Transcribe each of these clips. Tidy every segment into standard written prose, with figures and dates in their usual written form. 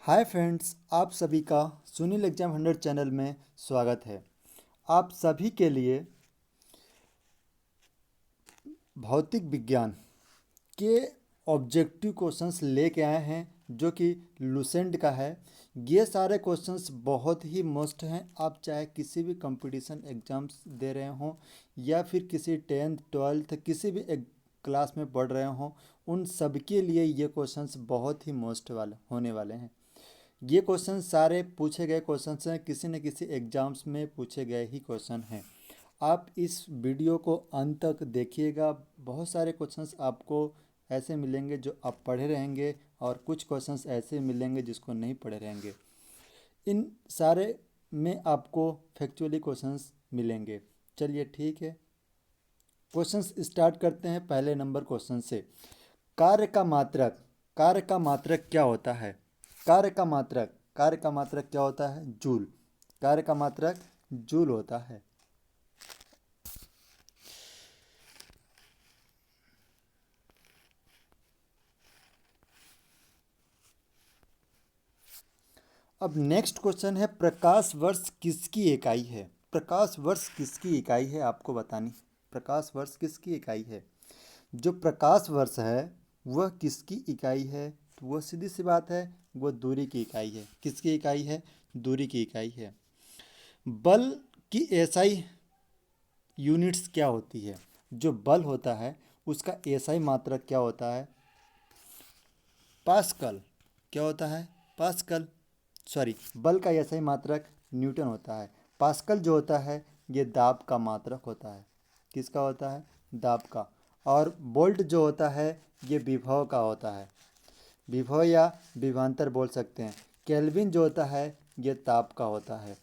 Hi friends, आप सभी का सुनील एग्जाम 100 चैनल में स्वागत है। आप सभी के लिए भौतिक विज्ञान के ऑब्जेक्टिव क्वेश्चंस लेके आए हैं जो कि लुसेंट का है। ये सारे क्वेश्चंस बहुत ही मस्त हैं। आप चाहे किसी भी कंपटीशन एग्जाम्स दे रहे हों या फिर किसी 10th 12th किसी भी क्लास में पढ़ रहे हों, उन सबके लिए ये क्वेश्चंस बहुत ही मस्त वाले होने वाले हैं। ये क्वेश्चन सारे पूछे गए क्वेश्चंस हैं, किसी न किसी एग्जाम्स में पूछे गए ही क्वेश्चन हैं। आप इस वीडियो को अंत तक देखिएगा। बहुत सारे क्वेश्चंस आपको ऐसे मिलेंगे जो आप पढ़े रहेंगे और कुछ क्वेश्चंस ऐसे मिलेंगे जिसको नहीं पढ़े रहेंगे। इन सारे में आपको फैक्चुअली क्वेश्चंस मिलेंगे। चलिए ठीक है, क्वेश्चंस स्टार्ट करते हैं पहले नंबर क्वेश्चन से। कार्य का मात्रक कार्य का मात्रक क्या होता है? कार्य का मात्रक क्या होता है? जूल। कार्य का मात्रक जूल होता है। अब नेक्स्ट क्वेश्चन है, प्रकाश वर्ष किसकी इकाई है? प्रकाश वर्ष किसकी इकाई है आपको बतानी। प्रकाश वर्ष किसकी इकाई है? जो प्रकाश वर्ष है वह किसकी इकाई है? तो वह सीधी सी बात है, वह दूरी की इकाई है। किसकी इकाई है? दूरी की इकाई है। बल की एसआई यूनिट्स क्या होती है? जो बल होता है उसका एसआई मात्रक क्या होता है? पास्कल। क्या होता है? पास्कल। सॉरी, बल का एसआई मात्रक न्यूटन होता है। पास्कल जो होता है ये दाब का मात्रक होता है। किसका होता है? दाब का। और वोल्ट जो होता है ये विभव का होता है। विभव या विभवांतर बोल सकते हैं। केल्विन जो होता है ये ताप का होता है।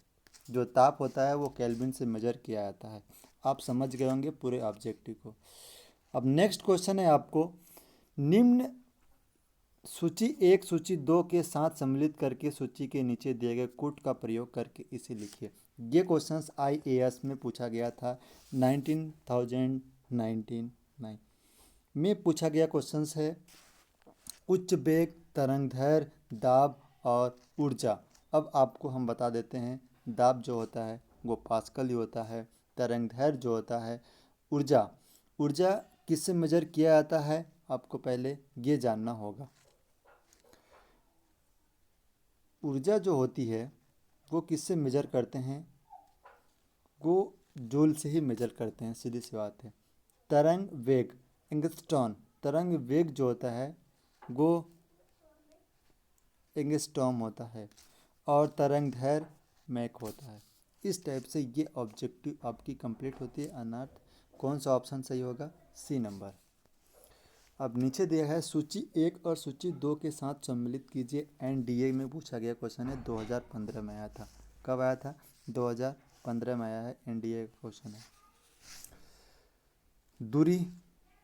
जो ताप होता है वो केल्विन से मेजर किया जाता है। आप समझ गए होंगे पूरे ऑब्जेक्टिव को। अब नेक्स्ट क्वेश्चन है आपको, निम्न सूची 1 सूची 2 के साथ सम्मिलित करके सूची के नीचे दिए गए कूट का प्रयोग करके इसे लिखिए। ये क्वेश्चंस आईएएस में पूछा गया था 19,099 में पूछा गया क्वेश्चंस है। उच्च वेग, तरंगदैर्घ्य, दाब और ऊर्जा। अब आपको हम बता देते हैं, दाब जो होता है वो पास्कल ही होता है। तरंगदैर्घ्य जो होता है, ऊर्जा ऊर्जा किससे मेजर किया जाता है आपको पहले ये जानना होगा। ऊर्जा जो होती है वो किससे मेजर करते हैं? वो जूल से ही मेजर करते हैं, सीधी सी बात है। तरंग वेग, एंगस्ट्रॉन। तरंग वेग जो होता है वो एंगस्ट्रॉम होता है और तरंगदैर्घ्य मैक होता है। इस टाइप से ये ऑब्जेक्टिव आपकी कंप्लीट होती है। अनर्थ कौन सा ऑप्शन सही होगा? C number. अब नीचे दिया है, सूची 1 और सूची 2 के साथ सम्मिलित कीजिए। एनडीए में पूछा गया क्वेश्चन है, 2015 में आया था। कब आया था? 2015 में आया है, एनडीए का क्वेश्चन है। दूरी,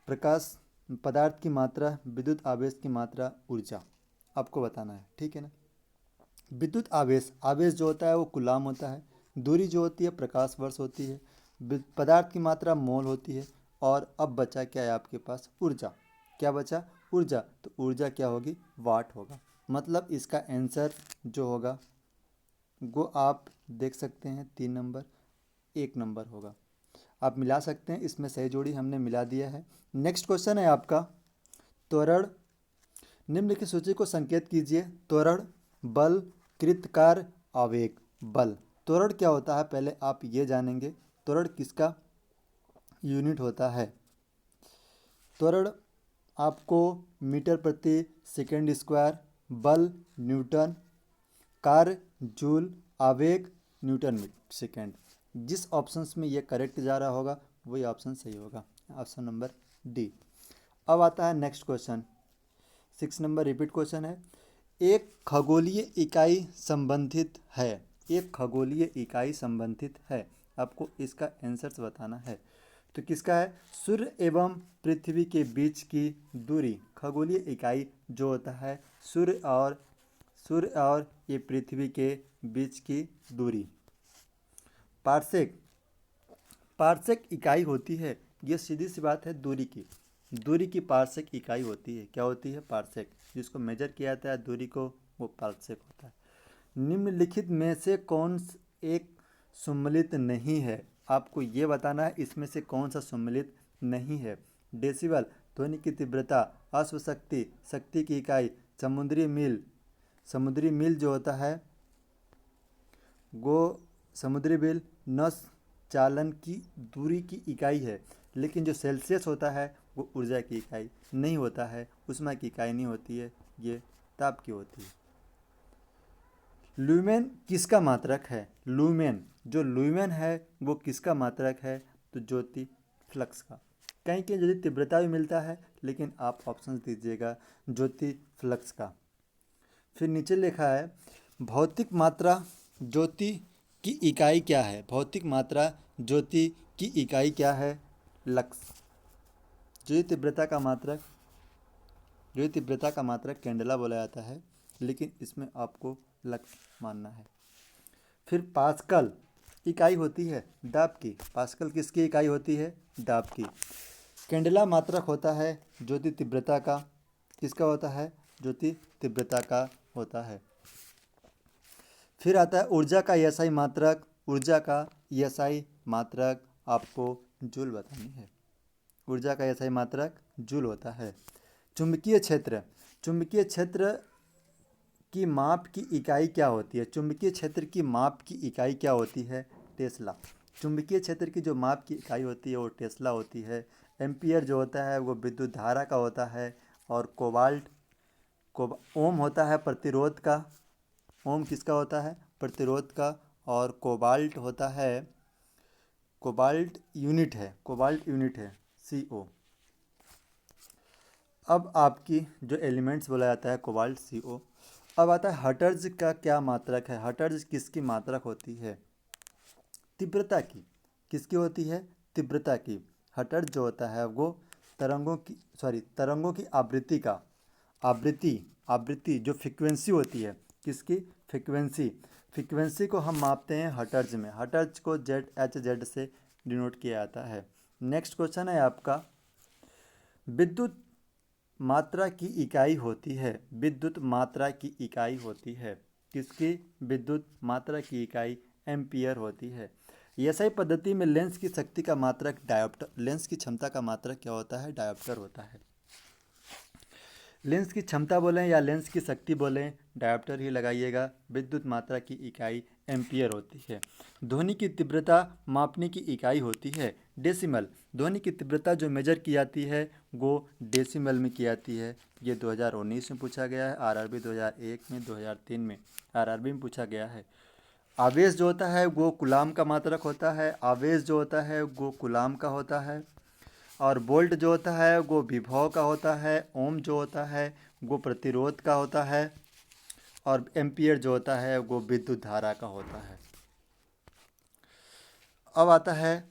प्रकाश, पदार्थ की मात्रा, विद्युत आवेश की मात्रा, ऊर्जा आपको बताना है, ठीक है ना। विद्युत आवेश आवेश जो होता है वो कूलाम होता है। दूरी जो होती है प्रकाश वर्ष होती है। पदार्थ की मात्रा मोल होती है। और अब बचा क्या है आपके पास? ऊर्जा। क्या बचा? ऊर्जा। तो ऊर्जा क्या होगी? वाट होगा। मतलब इसका आंसर जो होगा वो आप देख सकते हैं, 3 नंबर 1 नंबर होगा। आप मिला सकते हैं, इसमें सही जोड़ी हमने मिला दिया है। नेक्स्ट क्वेश्चन है आपका, त्वरण। निम्नलिखित सूची को संकेत कीजिए। त्वरण, बल, कृतकार, आवेग। बल, त्वरण क्या होता है पहले आप ये जानेंगे। त्वरण किसका यूनिट होता है? त्वरण आपको मीटर प्रति सेकंड स्क्वायर, बल न्यूटन, कार्य जूल, आवेग न्यूटन सेकंड। जिस ऑप्शंस में ये करेक्ट जा रहा होगा वही ऑप्शन सही होगा, ऑप्शन नंबर डी। अब आता है next question, 6 number repeat question है। एक खगोलीय इकाई संबंधित है। एक खगोलीय इकाई संबंधित है, आपको इसका आंसर बताना है। तो किसका है? सूर्य एवं पृथ्वी के बीच की दूरी। खगोलीय इकाई जो होता है सूर्य और ये पृथ्वी के बीच की दूरी। पार्सेक, पार्सेक इकाई होती है, ये सीधी सी बात है दूरी की। दूरी की पार्सेक इकाई होती है। क्या होती है? पार्सेक। जिसको मेजर किया जाता है दूरी को वो पारस्यक होता है। निम्नलिखित में से कौन एक सम्मिलित नहीं है? आपको ये बताना है इसमें से कौन सा सम्मिलित नहीं है। डेसिबल ध्वनि की तीव्रता, अश्वशक्ति शक्ति की इकाई, समुद्री मील जो होता है वो समुद्री मील नस चालन की दूरी की इकाई है, लेकिन जो सेल्सियस होता है वो ऊर्जा की इकाई नहीं होता है, ऊष्मा की इकाई नहीं होती है, ये ताप की होती है। ल्यूमेन किसका मात्रक है? जो ल्यूमेन है वो किसका मात्रक है? तो ज्योति फ्लक्स का। कहीं कहीं यदि तीव्रता भी मिलता है, लेकिन आप ऑप्शन दीजिएगा ज्योति फ्लक्स का। फिर नीचे लिखा है भौतिक मात्रा ज्योति की इकाई क्या है? भौतिक मात्रा ज्योति की इकाई क्या है? लक्स। ज्योति तीव्रता का मात्रक कैंडेला बोला जाता है, लेकिन इसमें आपको लक्स मानना है। फिर पास्कल इकाई होती है दाब की। पास्कल किसकी इकाई होती है? दाब की। कैंडेला मात्रक होता है ज्योति तीव्रता का। किसका होता है? ज्योति तीव्रता का होता है। फिर आता है ऊर्जा का एसआई मात्रक। ऊर्जा का एसआई मात्रक आपको जूल बतानी है। ऊर्जा का एसआई मात्रक जूल होता है। चुंबकीय क्षेत्र की माप की इकाई क्या होती है? चुंबकीय क्षेत्र की माप की इकाई क्या होती है? टेस्ला। चुंबकीय क्षेत्र की जो माप की इकाई होती है वो टेस्ला होती है। एम्पियर जो होता है वो विद्युत धारा का होता है। और ओम होता है प्रतिरोध का। ओम किसका होता है? प्रतिरोध का। और कोबाल्ट होता है, कोबाल्ट यूनिट है CO। अब आपकी जो एलिमेंट्स बोला जाता है कोबाल्ट CO। अब आता है हर्ट्ज का क्या मात्रक है? हर्ट्ज किसकी मात्रक होती है? तीव्रता की। किसकी होती है? तीव्रता की। हर्ट्ज जो होता है वो तरंगों की आवृत्ति जो फ्रीक्वेंसी होती है। किसकी? फ्रीक्वेंसी को हम मापते हैं हर्ट्ज में। हर्ट्ज को HZ से डिनोट किया जाता है। नेक्स्ट क्वेश्चन है आपका, विद्युत मात्रा की इकाई होती है। विद्युत मात्रा की इकाई होती है किसकी? विद्युत मात्रा की इकाई एम्पियर होती है। एसआई पद्धति में लेंस की शक्ति का मात्रक डायोप्टर। लेंस की क्षमता का मात्रक क्या होता है? डायोप्टर होता है। लेंस की क्षमता बोलें या लेंस की शक्ति बोलें, डायोप्टर ही लगाइएगा। विद्युत मात्रा की इकाई एम्पियर होती है। ध्वनि की तीव्रता मापने की इकाई होती है डेसिमल। ध्वनि की तीव्रता जो मेजर की जाती है वो डेसिमल में की जाती है। ये 2019 में पूछा गया है, आरआरबी 2001 में, 2003 में आरआरबी में पूछा गया है। आवेश जो होता है वो कूलाम का मात्रक होता है। आवेश जो होता है वो कूलाम का होता है। और वोल्ट जो होता है वो विभव का होता है। ओम जो होता है वो प्रतिरोध का होता है। और एम्पियर जो होता है वो विद्युत धारा का होता है। अब आता है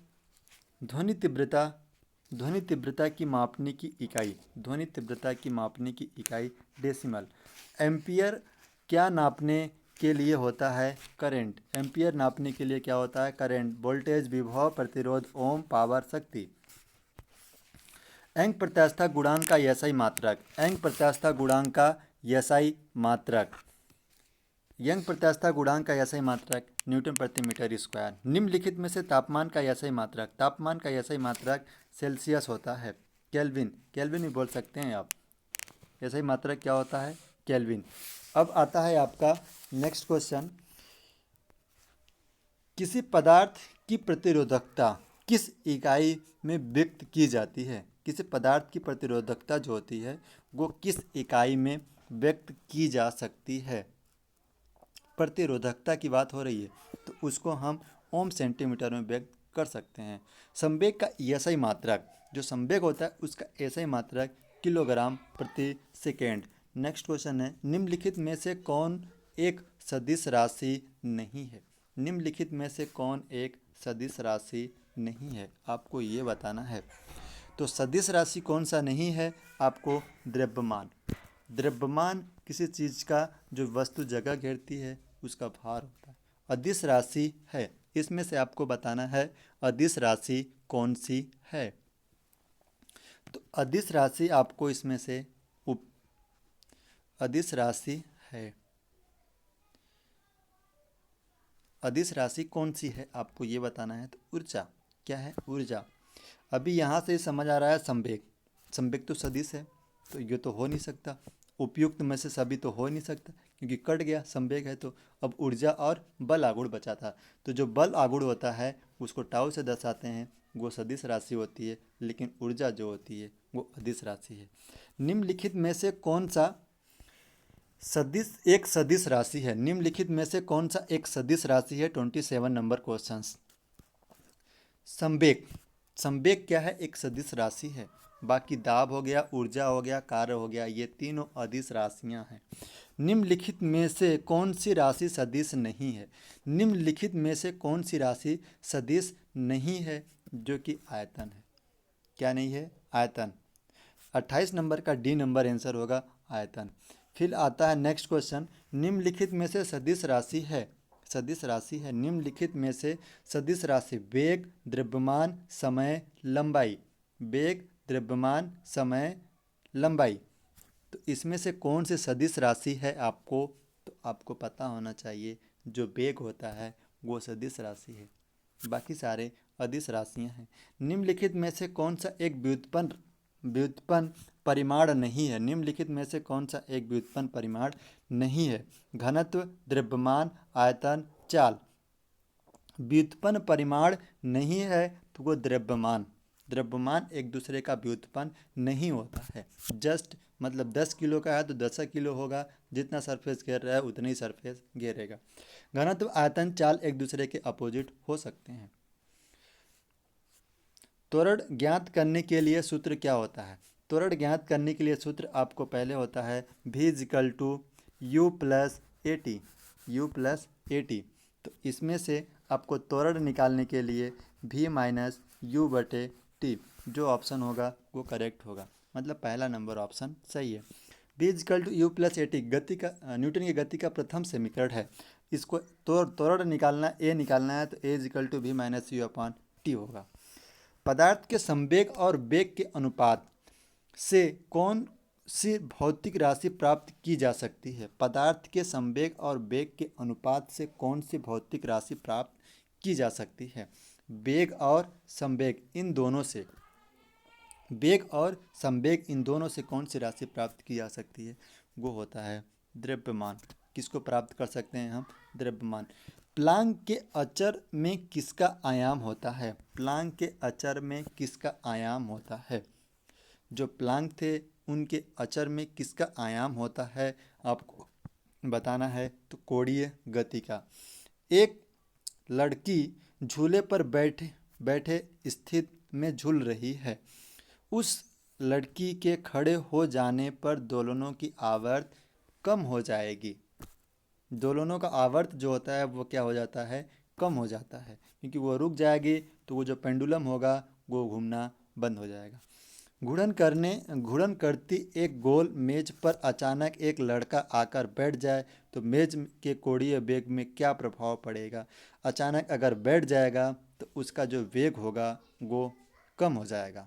ध्वनि तीव्रता की मापने की इकाई। ध्वनि तीव्रता की मापने की इकाई डेसिमल। एम्पियर क्या नापने के लिए होता है? करंट। एम्पियर नापने के लिए क्या होता है? करंट। वोल्टेज, विभव, प्रतिरोध, ओम, पावर, शक्ति। एंग प्रत्यास्थता गुणांक का एसआई मात्रक। एंग प्रत्यास्थता गुणांक का एसआई मात्रक। यंग प्रत्यास्थता गुणांक का एसआई मात्रक न्यूटन प्रति मीटर स्क्वायर। निम्नलिखित में से तापमान का एसआई मात्रक। तापमान का एसआई मात्रक सेल्सियस होता है। केल्विन भी बोल सकते हैं आप। एसआई मात्रक क्या होता है? केल्विन। अब आता है आपका नेक्स्ट क्वेश्चन, किसी पदार्थ की प्रतिरोधकता किस इकाई में व्यक्त की जाती है? किसी पदार्थ की प्रतिरोधकता जो होती है वो किस इकाई में व्यक्त की जा सकती है? प्रतिरोधकता की बात हो रही है तो उसको हम ओम सेंटीमीटर में व्यक्त कर सकते हैं। संवेग का एसआई मात्रक, जो संवेग होता है उसका एसआई मात्रक किलोग्राम प्रति सेकेंड। नेक्स्ट क्वेश्चन है, निम्नलिखित में से कौन एक सदिश राशि नहीं है? निम्नलिखित में से कौन एक सदिश राशि नहीं है? आपको ये बताना है। तो सदिश राशि कौन सा नहीं है? आपको द्रव्यमान किसी चीज़ का जो वस्तु जगह घेरती है उसका भार होता है। अदिश राशि है। इसमें से आपको बताना है अदिश राशि कौन सी है। तो अदिश राशि आपको इसमें से अदिश राशि है अदिश राशि कौन सी है आपको ये बताना है। तो ऊर्जा, क्या है, ऊर्जा। अभी यहाँ से समझ आ रहा है संवेग, संवेग तो सदिश है, तो ये तो हो नहीं सकता, उपयुक्त में से सभी तो हो ही नहीं सकता क्योंकि कट गया, संवेग है तो। अब ऊर्जा और बल आगुण बचा था, तो जो बल आगुण होता है उसको टाउ से दर्शाते हैं, वो सदिश राशि होती है, लेकिन ऊर्जा जो होती है वो अदिश राशि है। निम्नलिखित में से कौन सा सदिश एक सदिश राशि है, निम्नलिखित में से कौन सा एक सदिश राशि है। 27 नंबर क्वेश्चन। संवेग, संवेग क्या है, एक सदिश राशि है। बाकी दाब हो गया, ऊर्जा हो गया, कार्य हो गया, ये तीनों अदिश राशियां हैं। निम्नलिखित में से कौन सी राशि सदिश नहीं है, निम्नलिखित में से कौन सी राशि सदिश नहीं है, जो कि आयतन है। क्या नहीं है, आयतन। 28 नंबर का डी नंबर आंसर होगा आयतन। फिर आता है नेक्स्ट क्वेश्चन, निम्नलिखित में से सदिश राशि है, सदिश राशि है, निम्नलिखित में से सदिश राशि वेग, द्रव्यमान, समय, लंबाई, वेग, द्रव्यमान, समय, लंबाई। तो इसमें से कौन सी सदिश राशि है आपको, तो आपको पता होना चाहिए जो वेग होता है वो सदिश राशि है, बाकी सारे अदिश राशियां हैं। निम्नलिखित में से कौन सा एक व्युत्पन्न व्युत्पन्न परिमाण नहीं है, निम्नलिखित में से कौन सा एक व्युत्पन्न परिमाण नहीं है। घनत्व, द्रव्यमान, आयतन, चाल। व्युत्पन्न परिमाण नहीं है तो वो द्रव्यमान, द्रव्यमान एक दूसरे का व्युत्पन्न नहीं होता है। जस्ट मतलब 10 किलो का है तो 10 किलो होगा, जितना सरफेस घेर रहा है उतना ही सरफेस घेरेगा। घनत्व, आयतन, चाल एक दूसरे के अपोजिट हो सकते हैं। त्वरण ज्ञात करने के लिए सूत्र क्या होता है, त्वरण ज्ञात करने के लिए सूत्र आपको पहले होता है v equal to u plus a t, u plus a t. तो इसमें से आपको त्वरण निकालने के लिए v माइनस यू बटे टी, जो ऑप्शन होगा वो करेक्ट होगा, मतलब पहला नंबर ऑप्शन सही है। v equal to u plus a t गति का, न्यूटन की गति का प्रथम समीकरण है। इसको त्वरण निकालना, ए निकालना है तो a equal to v minus u upon t होगा। पदार्थ के संवेग और वेग के अनुपात से कौन सी भौतिक राशि प्राप्त की जा सकती है, पदार्थ के संवेग और वेग के अनुपात से कौन सी भौतिक राशि प्राप्त की जा सकती है। वेग और संवेग इन दोनों से, वेग और संवेग इन दोनों से कौन सी राशि प्राप्त की जा सकती है, वो होता है द्रव्यमान। किसको प्राप्त कर सकते हैं हम, द्रव्यमान। प्लांक के अचर में किसका आयाम होता है, प्लांक के अचर में किसका आयाम होता है, जो प्लांक थे उनके अचर में किसका आयाम होता है आपको बताना है। तो कोणीय गति का। एक लड़की झूले पर बैठे बैठे स्थित में झूल रही है, उस लड़की के खड़े हो जाने पर दोलनों की आवर्त कम हो जाएगी, दोलनों का आवर्त जो होता है वो क्या हो जाता है, कम हो जाता है, क्योंकि वो रुक जाएगी तो वो जो पेंडुलम होगा वो घूमना बंद हो जाएगा। घूर्णन करती एक गोल मेज पर अचानक एक लड़का आकर बैठ जाए तो मेज के कोणीय वेग में क्या प्रभाव पड़ेगा। अचानक अगर बैठ जाएगा तो उसका जो वेग होगा वो कम हो जाएगा,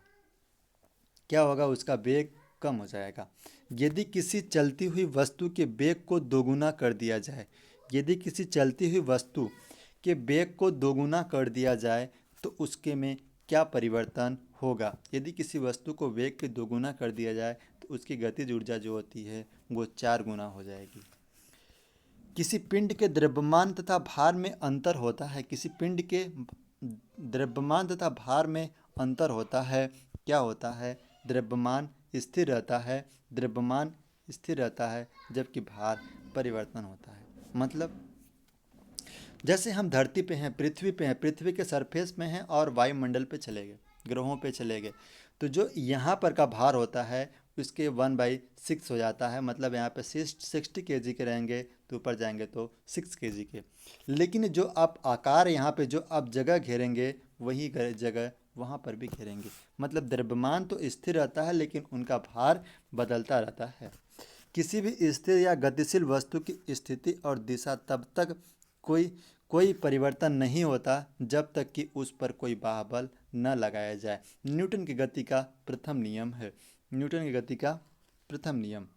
क्या होगा, उसका वेग कम हो जाएगा। यदि किसी चलती हुई वस्तु के वेग को दोगुना कर दिया जाए, यदि किसी चलती हुई वस्तु के वेग को दोगुना कर दिया जाए तो उसके में क्या परिवर्तन होगा। यदि किसी वस्तु को वेग के दोगुना कर दिया जाए तो उसकी गतिज ऊर्जा जो होती है वो 4 गुना हो जाएगी। किसी पिंड के द्रव्यमान तथा भार में अंतर होता है, किसी पिंड के द्रव्यमान तथा भार में अंतर होता है, क्या होता है, द्रव्यमान स्थिर रहता है, द्रव्यमान स्थिर रहता है जबकि भार परिवर्तन होता है। मतलब जैसे हम धरती पे हैं, पृथ्वी पे हैं, पृथ्वी के सरफेस में हैं और वायुमंडल पे चले गए, ग्रहों पे चले गए, तो जो यहाँ पर का भार होता है उसके 1/6 हो जाता है, मतलब यहाँ पे 60 kg के रहेंगे तो ऊपर जाएंगे तो 6 kg के। लेकिन जो आप आकार यहाँ पे जो आप जगह घेरेंगे वही जगह वहाँ पर भी घेरेंगे, मतलब द्रव्यमान तो स्थिर रहता है लेकिन उनका भार बदलता रहता है। किसी भी स्थिर या गतिशील वस्तु की स्थिति और दिशा तब तक कोई कोई परिवर्तन नहीं होता जब तक कि उस पर कोई बाह्य न लगाया जाए। न्यूटन की गति का प्रथम नियम है, न्यूटन की गति का प्रथम नियम।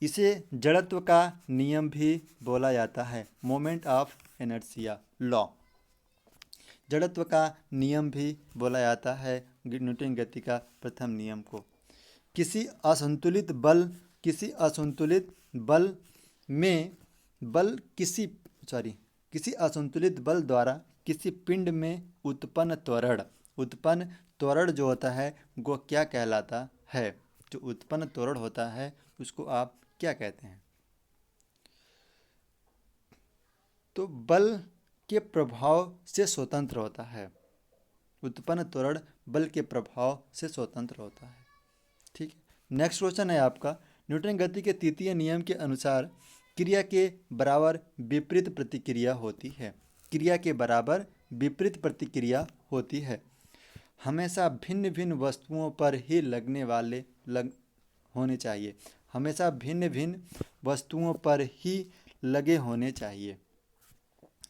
इसे जड़त्व का नियम भी बोला जाता है, मोमेंट ऑफ इनर्शिया लॉ। जड़त्व का नियम भी बोला जाता है न्यूटन गति का प्रथम नियम को। किसी असंतुलित बल किसी असंतुलित बल में बल किसी सॉरी किसी असंतुलित बल द्वारा किसी पिंड में उत्पन्न त्वरण जो होता है वो क्या कहलाता है? जो उत्पन्न त्वरण होता है उसको आप क्या कहते हैं? तो बल के प्रभाव से स्वतंत्र होता है। उत्पन्न त्वरण बल के प्रभाव से स्वतंत्र होता है। ठीक है। नेक्स्ट क्वेश्चन है आपका, न्यूटन गति के तृतीय नियम के अनुसार क्रिया के बराबर विपरीत प्रतिक्रिया होती है। क्रिया के बराबर विपरीत प्रतिक्रिया होती है। हमेशा भिन्न भिन्न वस्तुओं पर ही लगने वाले होने चाहिए। हमेशा भिन्न भिन्न वस्तुओं पर ही लगे होने चाहिए।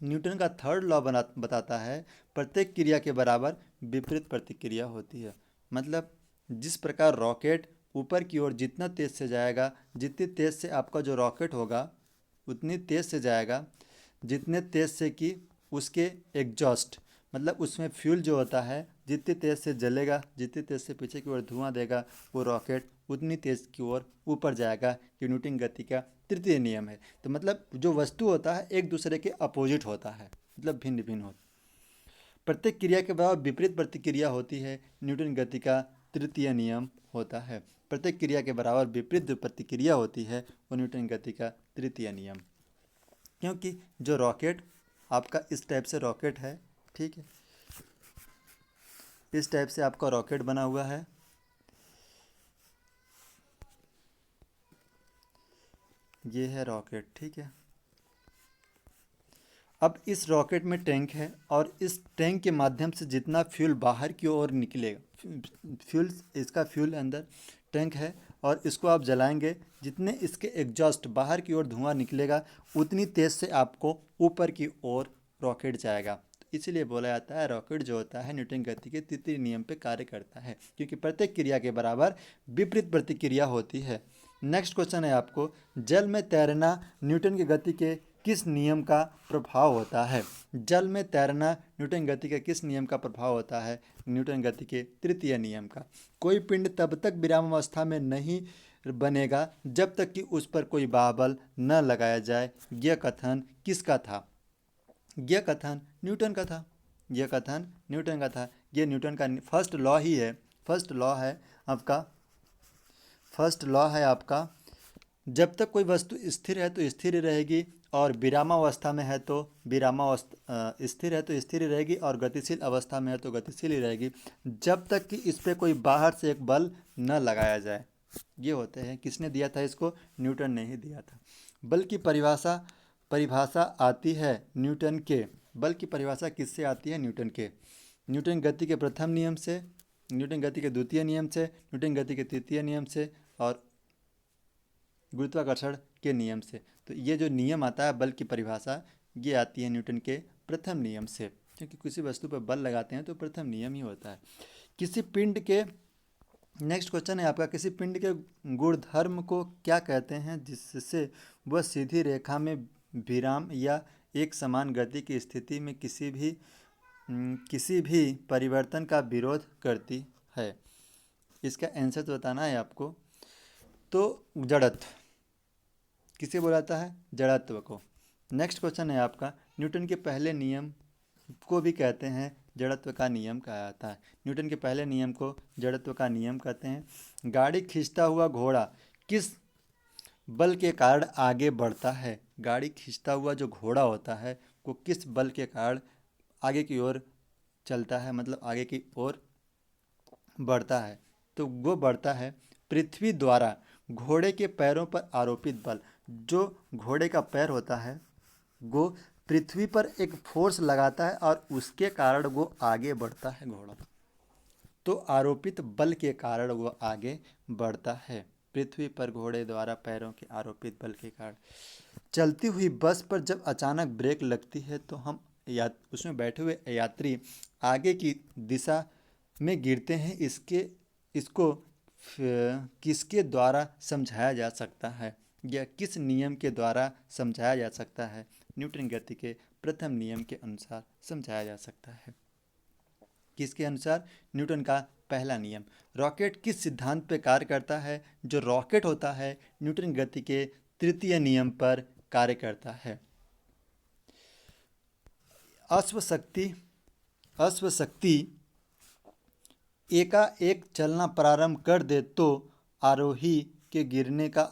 न्यूटन का थर्ड लॉ बताता है प्रत्येक क्रिया के बराबर विपरीत प्रतिक्रिया होती है। मतलब जिस प्रकार रॉकेट ऊपर की ओर जितना तेज़ से जाएगा, जितनी तेज़ से आपका जो रॉकेट होगा उतनी तेज़ से जाएगा, जितने तेज़ से कि उसके एग्जॉस्ट मतलब उसमें फ्यूल जो होता है जितनी तेज़ से जलेगा, जितनी तेज़ से पीछे की ओर धुआं देगा, वो रॉकेट उतनी तेज़ की ओर ऊपर जाएगा। ये न्यूटन गति का तृतीय नियम है। तो मतलब जो वस्तु होता है एक दूसरे के अपोजिट होता है, मतलब भिन्न भिन्न होता है। प्रत्येक क्रिया के बराबर विपरीत प्रतिक्रिया होती है, न्यूटन गति का तृतीय नियम होता है। प्रत्येक क्रिया के बराबर विपरीत जो प्रतिक्रिया होती है वो न्यूटन गति का तृतीय नियम। क्योंकि जो रॉकेट आपका इस टाइप से रॉकेट है, ठीक है, इस टाइप से आपका रॉकेट बना हुआ है। ये है रॉकेट, ठीक है। अब इस रॉकेट में टैंक है और इस टैंक के माध्यम से जितना फ्यूल बाहर की ओर निकलेगा, इसका फ्यूल अंदर टैंक है और इसको आप जलाएंगे, जितने इसके एग्जॉस्ट बाहर की ओर धुआं निकलेगा उतनी तेज़ से आपको ऊपर की ओर रॉकेट जाएगा। तो इसीलिए बोला जाता है रॉकेट जो होता है न्यूटन गति के तृतीय नियम पे कार्य करता है, क्योंकि प्रत्येक क्रिया के बराबर विपरीत प्रतिक्रिया होती है। नेक्स्ट क्वेश्चन है आपको, जल में तैरना न्यूटन की गति के किस नियम का प्रभाव होता है? जल में तैरना न्यूटन गति के किस नियम का प्रभाव होता है? न्यूटन गति के तृतीय नियम का। कोई पिंड तब तक विरामावस्था में नहीं बनेगा जब तक कि उस पर कोई बाहबल न लगाया जाए। यह कथन किसका था? यह कथन न्यूटन का था। यह कथन न्यूटन का था। यह न्यूटन का फर्स्ट लॉ ही है। फर्स्ट लॉ है आपका जब तक कोई वस्तु स्थिर है तो स्थिर ही रहेगी और विरामावस्था में है तो स्थिर है तो स्थिर ही रहेगी और गतिशील अवस्था में है तो गतिशील ही रहेगी, जब तक कि इस पर कोई बाहर से एक बल न लगाया जाए। ये होते हैं, किसने दिया था इसको? न्यूटन ने ही दिया था। बल की परिभाषा आती है न्यूटन के। बल की परिभाषा किससे आती है? न्यूटन के। न्यूटन गति के प्रथम नियम से, न्यूटन गति के द्वितीय नियम से, न्यूटन गति के तृतीय नियम से और गुरुत्वाकर्षण के नियम से। तो ये जो नियम आता है बल की परिभाषा, ये आती है न्यूटन के प्रथम नियम से, क्योंकि किसी वस्तु पर बल लगाते हैं तो प्रथम नियम ही होता है। किसी पिंड के नेक्स्ट क्वेश्चन है आपका, किसी पिंड के गुणधर्म को क्या कहते हैं जिससे वह सीधी रेखा में विराम या एक समान गति की स्थिति में किसी भी परिवर्तन का विरोध करती है? इसका आंसर तो बताना है आपको। तो जड़त्व। किसे बोलाता है? जड़त्व को। नेक्स्ट क्वेश्चन है आपका, न्यूटन के पहले नियम को भी कहते हैं जड़त्व का नियम कहा जाता है। न्यूटन के पहले नियम को जड़त्व का नियम कहते हैं। गाड़ी खींचता हुआ घोड़ा किस बल के कारण आगे बढ़ता है? गाड़ी खींचता हुआ जो घोड़ा होता है वो किस बल के कारण आगे की ओर चलता है, मतलब आगे की ओर बढ़ता है? तो वो बढ़ता है पृथ्वी द्वारा घोड़े के पैरों पर आरोपित बल। जो घोड़े का पैर होता है वो पृथ्वी पर एक फोर्स लगाता है और उसके कारण वो आगे बढ़ता है घोड़ा। तो आरोपित बल के कारण वो आगे बढ़ता है, पृथ्वी पर घोड़े द्वारा पैरों के आरोपित बल के कारण। चलती हुई बस पर जब अचानक ब्रेक लगती है तो हम उसमें बैठे हुए यात्री आगे की दिशा में गिरते हैं। इसको किसके द्वारा समझाया जा सकता है? यह किस नियम के द्वारा समझाया जा सकता है? न्यूटन गति के प्रथम नियम के अनुसार समझाया जा सकता है। किसके अनुसार? न्यूटन का पहला नियम। रॉकेट किस सिद्धांत पर कार्य करता है? जो रॉकेट होता है न्यूटन गति के तृतीय नियम पर कार्य करता है। अश्वशक्ति एकाएक चलना प्रारंभ कर दे तो आरोही के गिरने का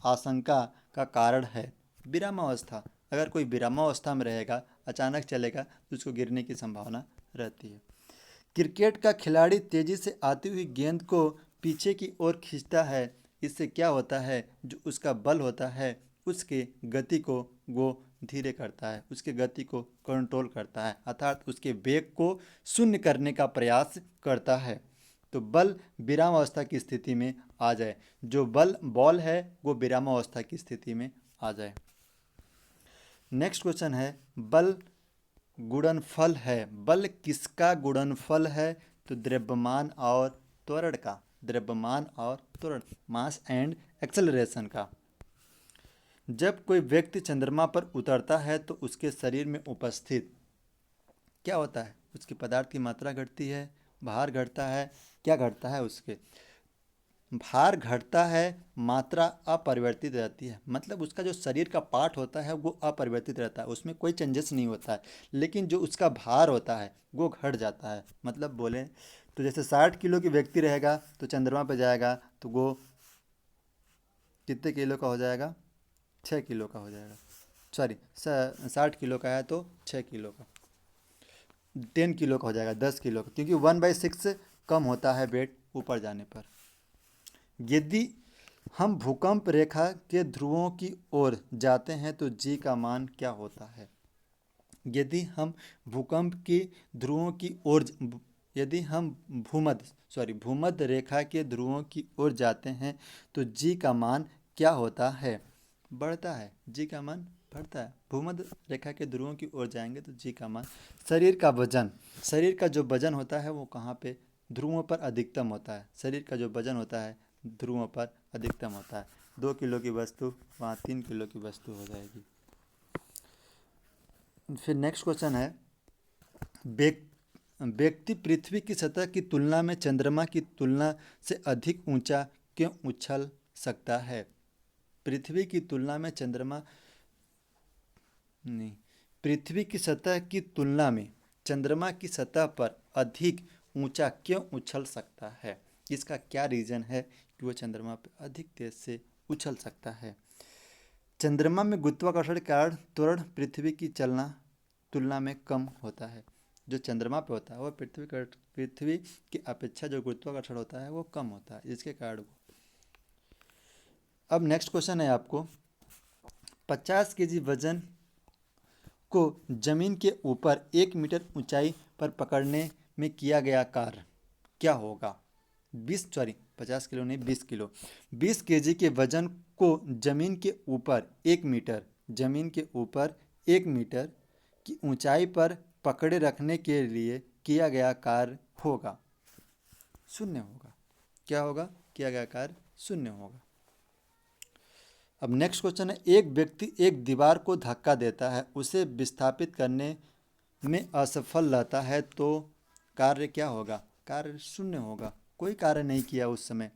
आशंका का कारण है। विरामावस्था, अगर कोई विरामावस्था में रहेगा, अचानक चलेगा तो उसको गिरने की संभावना रहती है। क्रिकेट का खिलाड़ी तेजी से आती हुई गेंद को पीछे की ओर खींचता है, इससे क्या होता है? जो उसका बल होता है उसके गति को वो धीरे करता है, उसके गति को कंट्रोल करता है, अर्थात उसके वेग को शून्य करने का प्रयास करता है। तो बल विरामावस्था की स्थिति में आ जाए, जो बॉल है वो विरामावस्था की स्थिति में आ जाए। नेक्स्ट क्वेश्चन है, बल गुणनफल है। बल किसका गुणनफल है? तो द्रव्यमान और त्वरण का। द्रव्यमान और त्वरण, मास एंड एक्सेलरेशन का। जब कोई व्यक्ति चंद्रमा पर उतरता है तो उसके शरीर में उपस्थित क्या होता है? उसकी पदार्थ की मात्रा घटती है, भार घटता है, क्या घटता है? उसके भार घटता है, मात्रा अपरिवर्तित रहती है। मतलब उसका जो शरीर का पार्ट होता है वो अपरिवर्तित रहता है, उसमें कोई चेंजेस नहीं होता है, लेकिन जो उसका भार होता है वो घट जाता है। मतलब बोले तो जैसे 60 किलो की व्यक्ति रहेगा तो चंद्रमा पर जाएगा तो वो कितने किलो का हो जाएगा? 6 किलो का हो जाएगा। सॉरी, 60 किलो का है तो 6 किलो का, 10 किलो का हो जाएगा, 10 किलो का, क्योंकि 1/6 कम होता है वेट ऊपर जाने पर। यदि हम भूकंप रेखा के ध्रुवों की ओर जाते हैं तो जी का मान क्या होता है? यदि हम भूकंप की ध्रुवों की ओर यदि हम भूमध्य रेखा के ध्रुवों की ओर जाते हैं तो जी का मान क्या होता है? बढ़ता है, जी का मान बढ़ता है। भूमध्य रेखा के ध्रुवों की ओर जाएंगे तो जी का मान। शरीर का जो वजन होता है वो कहाँ पे? ध्रुवों पर अधिकतम होता है। शरीर का जो वजन होता है ध्रुवों पर अधिकतम होता है। 2 किलो की वस्तु वहाँ 3 किलो की वस्तु हो जाएगी। फिर नेक्स्ट क्वेश्चन है, व्यक्ति पृथ्वी की सतह की तुलना में चंद्रमा की तुलना से अधिक ऊंचा क्यों उछल सकता है? पृथ्वी की तुलना में पृथ्वी की सतह की तुलना में चंद्रमा की सतह पर अधिक ऊंचा क्यों उछल सकता है? इसका क्या रीज़न है कि वो चंद्रमा पर अधिक तेज से उछल सकता है? चंद्रमा में गुरुत्वाकर्षण के कारण त्वरण पृथ्वी की तुलना में कम होता है। जो चंद्रमा पे होता है वो पृथ्वी की अपेक्षा जो गुरुत्वाकर्षण होता है वो कम होता है, इसके कारण। अब नेक्स्ट क्वेश्चन है आपको, 50 केजी वजन को जमीन के ऊपर 1 मीटर ऊंचाई पर पकड़ने में किया गया कार्य क्या होगा? 50 किलो नहीं, 20 किलो। 20 केजी के वजन को जमीन के ऊपर 1 मीटर की ऊंचाई पर पकड़े रखने के लिए किया गया कार्य होगा शून्य होगा। क्या होगा? किया गया कार्य शून्य होगा। अब नेक्स्ट क्वेश्चन है, एक व्यक्ति एक दीवार को धक्का देता है, उसे विस्थापित करने में असफल रहता है तो कार्य क्या होगा? कार्य शून्य होगा। कोई कार्य नहीं किया उस समय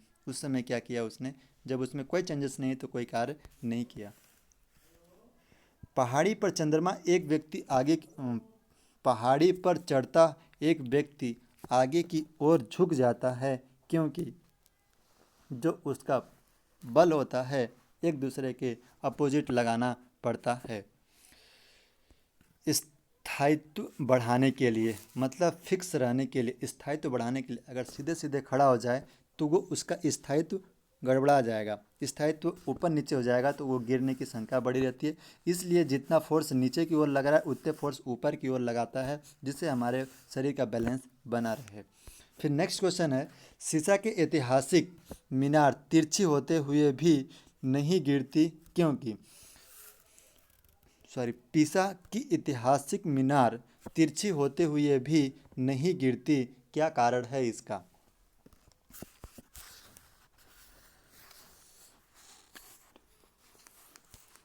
क्या किया उसने? जब उसमें कोई चेंजेस नहीं तो कोई कार्य नहीं किया। पहाड़ी पर चढ़ता एक व्यक्ति आगे की ओर झुक जाता है क्योंकि जो उसका बल होता है एक दूसरे के अपोजिट लगाना पड़ता है। स्थायित्व बढ़ाने के लिए, मतलब फिक्स रहने के लिए, स्थायित्व बढ़ाने के लिए अगर सीधे सीधे खड़ा हो जाए तो वो उसका स्थायित्व गड़बड़ा जाएगा, स्थायित्व ऊपर नीचे हो जाएगा तो वो गिरने की शंका बढ़ी रहती है। इसलिए जितना फोर्स नीचे की ओर लग रहा है उतने फोर्स ऊपर की ओर लगाता है, जिससे हमारे शरीर का बैलेंस बना रहे। फिर नेक्स्ट क्वेश्चन है, शीशा के ऐतिहासिक मीनार तिरछी होते हुए भी नहीं गिरती क्योंकि पीसा की ऐतिहासिक मीनार तिरछी होते हुए भी नहीं गिरती, क्या कारण है इसका?